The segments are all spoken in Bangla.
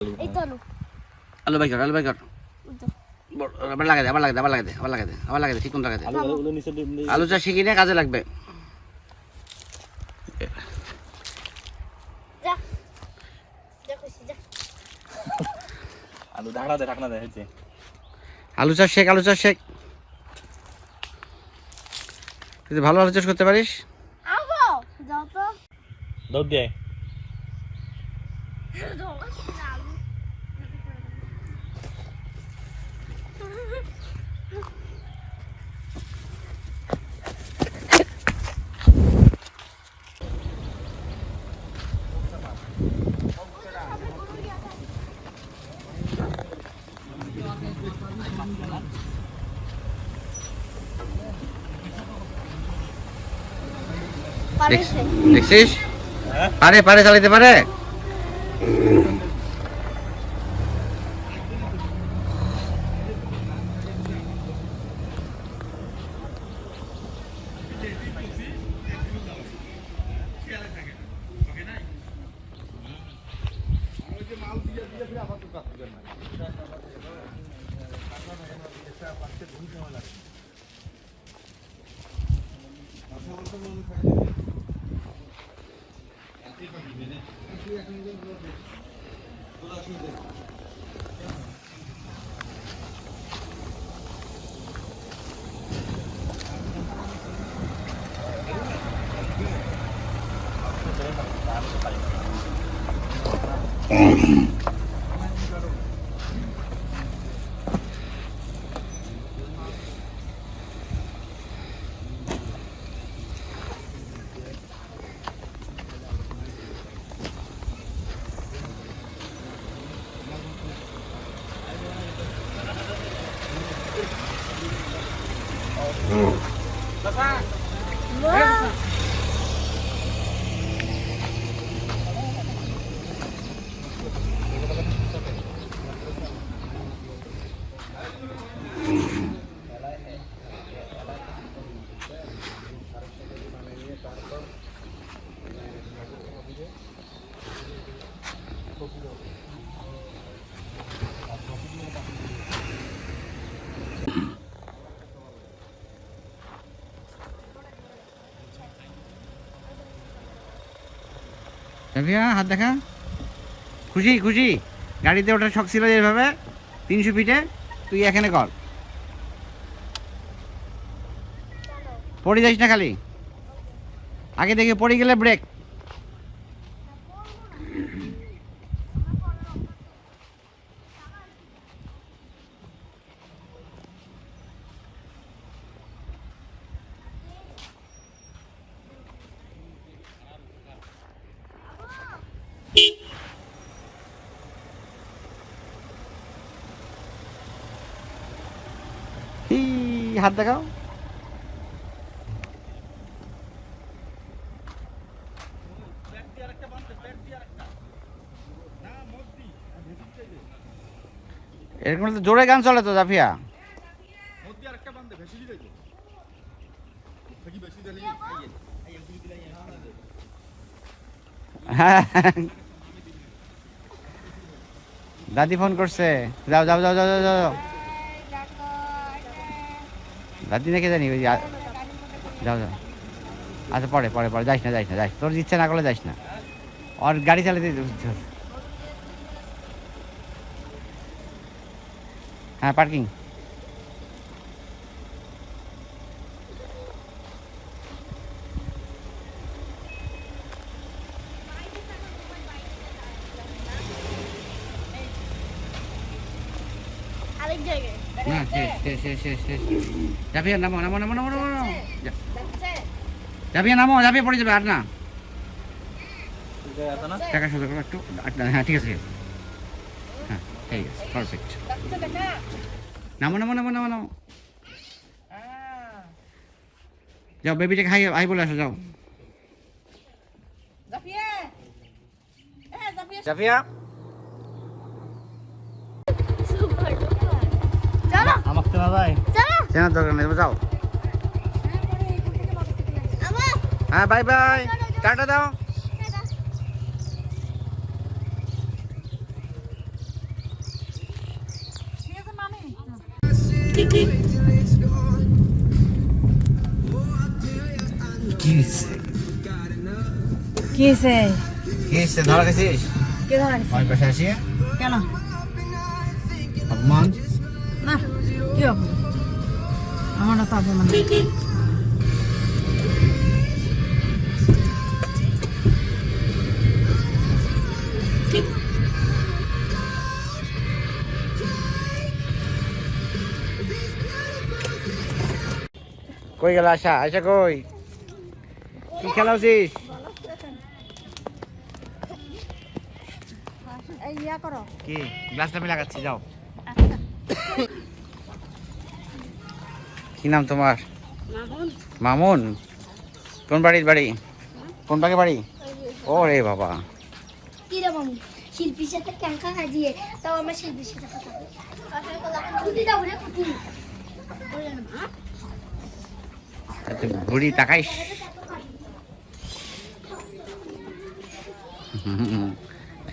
এই তো আলু আলু বাই কর আবার লাগাই দে ঠিক মতো লাগাই দে আলু চাষ শিখি নিয়ে কাজে লাগবে। যা যা খুশি যা আলু ঢাকনা দে হচ্ছে আলু চাষ শেখ তুই ভালো আলু চাষ করতে পারিস। আবো যাও তো দৌড় দিয়ে দেখছিস পারে চালাইতে পারে। হাত দেখা খুশি গাড়িতে ওঠার শখ ছিল যেভাবে 300 ফিটে তুই এখানে কর পড়ে যাস না খালি আগে দেখে পড়ে গেলে ব্রেক। হাত দেখাও এরকম তো জোরে গান চলে তো জাফিয়া হ্যাঁ দাদি ফোন করছে যাও দাদি নাকি জানি ওই যাও আচ্ছা পরে যাইস না যাইস তোর ইচ্ছা না করলে যাইস না আর গাড়ি চালাতে হ্যাঁ পার্কিং আরেক জায়গায় না শেষ জাফিয়া নামো জাফিয়া পড়ে যাবে আর না টাকা সোজা করো একটু হ্যাঁ ঠিক আছে হ্যাঁ ঠিক আছে পারফেক্ট নামো যাও বেবিটাকে হাই বলে আসো যাও জাফিয়া চলো আমার তো ভাই চেনার দরকার নেই যাও হ্যাঁ বাই টাটা দাও কি হয়েছে? কি হয়েছে? কি হয়েছে? ধরা গেছিস? কে ধরা গেছে? আমার পাশে আসিয়া কেন? অপমান? না, কি অপমান? আমার তো অপমান। কই গেল আশা? আশা কই? কি খেলাওছিস? এই ইয়া করো। কি গ্লাসটা আমি লাগাচ্ছি, যাও। কি নাম তোমার? মামুন। কোন বাড়ির বাড়ি? কোন পাকে বাড়ি? ও রে বাবা, কি রে মামু, শিল্পীর সাথে ক্যাঙ্কা খাজিয়ে তাও আমার শিল্পীর সাথে কথা বলে। কুটি দাও রে কুটি। তুই বুড়ি তাকাইস।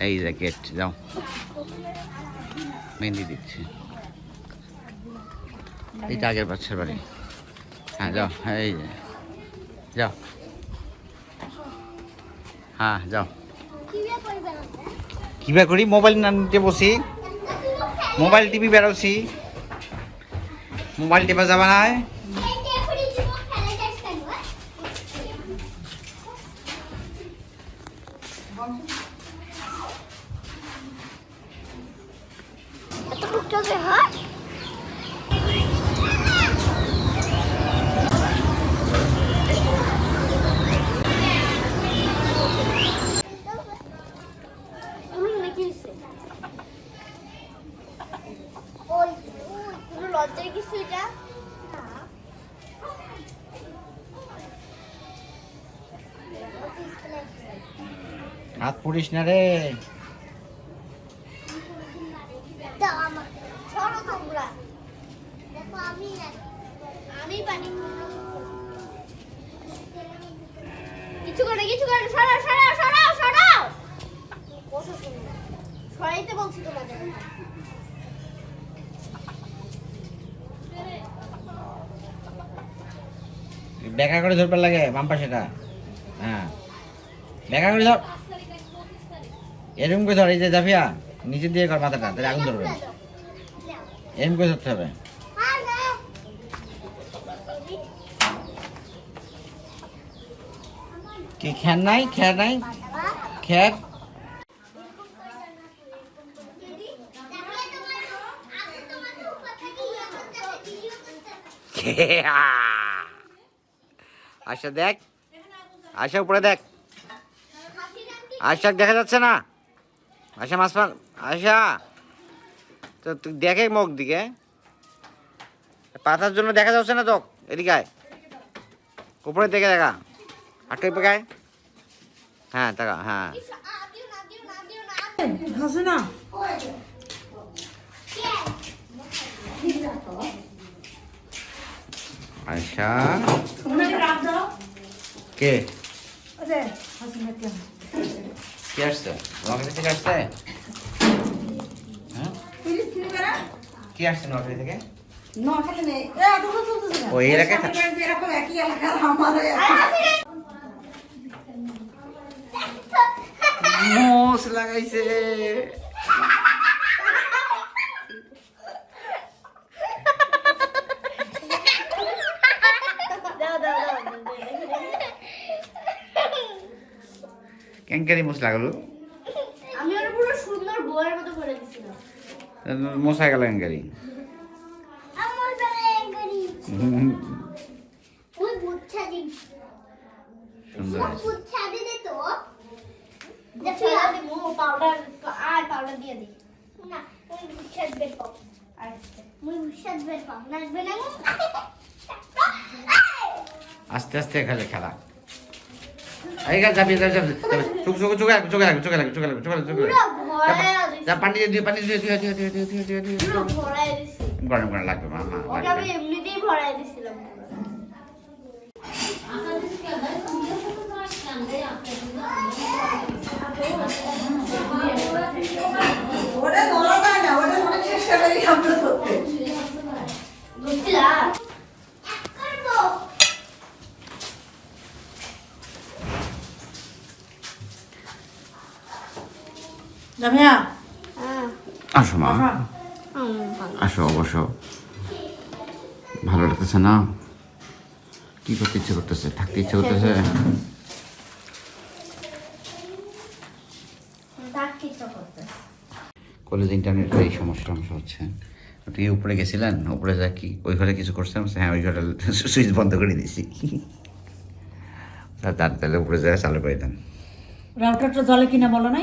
এই জ্যাকেট, যাও। মেহেন্দি দিচ্ছি। এইটা আগের বাচ্চার বাড়ি। হ্যাঁ যাও, এই যে যাও। হ্যাঁ যাও। কি বে করি? মোবাইল নিতে বসি, মোবাইল টিভি বেরোছি, মোবাইল টিপা যাবা না? এত টুকটাকে হয় লজ্জার কিছু এটা হাত পুড়িস না রে। দাও আমার ছড়ো তোমরা দেখো আমি পানি কিছু করে সরাও সরাও সরাও সরাও কত সুন্দর সরাইতে বলছি তোমাদের বেকা করে ধরবার লাগে বাম পাশেটা। হ্যাঁ বেকা করে ধর, এরকম করে ধর। এই যে জাফিয়া নিচে দিয়ে কর মাথাটা, তাহলে আগুন ধরবে। এরকম করে ধরতে হবে। কি খ্যার নাই? খ্যার নাই? খ্যার আশা দেখ, আশা উপরে দেখ। আশা দেখা যাচ্ছে না? আশা মাছ আশা তো তুই দেখে মুখ দিকে, পাতার জন্য দেখা যাচ্ছে না তো। এদিকে আয়, উপরে দেখে দেখা, আটকে পেকায়। হ্যাঁ টাকা, হ্যাঁ হাসে না। আশা কে? কে আসছে? নোয়াখালী থেকে আসছে? হ্যাঁ কে আসছে নোয়াখালী থেকে? ও এই এলাকায় মোষ লাগাইছে। কেঙ্কারি মোষ লাগালো। আমি ওর পুরো সুন্দর বউয়ের মতো করে দিছিলাম। মশা গেল কেঙ্কারি। আমার বেলা এঙ্গারি ওই বুচ্ছা দিন সুন্দর সব বুচ্ছা দিতে তো দেখো আমি মো পাউডার পাউডার দিয়ে দিই না ওই বুচ্ছা বের পাও আর মুই বুচ্ছা বের পাও নাচবে না আস্তে আস্তে খেলে খেলা। এই গা যাবি যাবি চুক চুক চুক চুক লাগে চুক লাগে চুক লাগে চুক লাগে চুক লাগে। যা পানি দিয়ে পানি দিয়ে ভরাই দিছি গরম গরম লাগবে মামা। ওটা আমি এমনিতেই ভরাই দিছিলাম। ওটা ধরা যায় না, ওটা অনেক চেষ্টা করি আমরা ধরতে। জামিয়া আসো মা, আসো অবশ্য। ভালো লাগতেছে না? কি করতে ইচ্ছে করতেছে? থাকতে ইচ্ছে করতেছে? কলেজ ইন্টারনেটের এই সমস্যা হচ্ছে। আপনি কি উপরে গেছিলেন? উপরে যা কি ওই ঘরে কিছু করছেন? হ্যাঁ, ওই ঘরে সুইচ বন্ধ করে দিয়েছি। তাহলে উপরে যা চালু করে দেন। রাউটারটা জলে কিনা বলো নাই?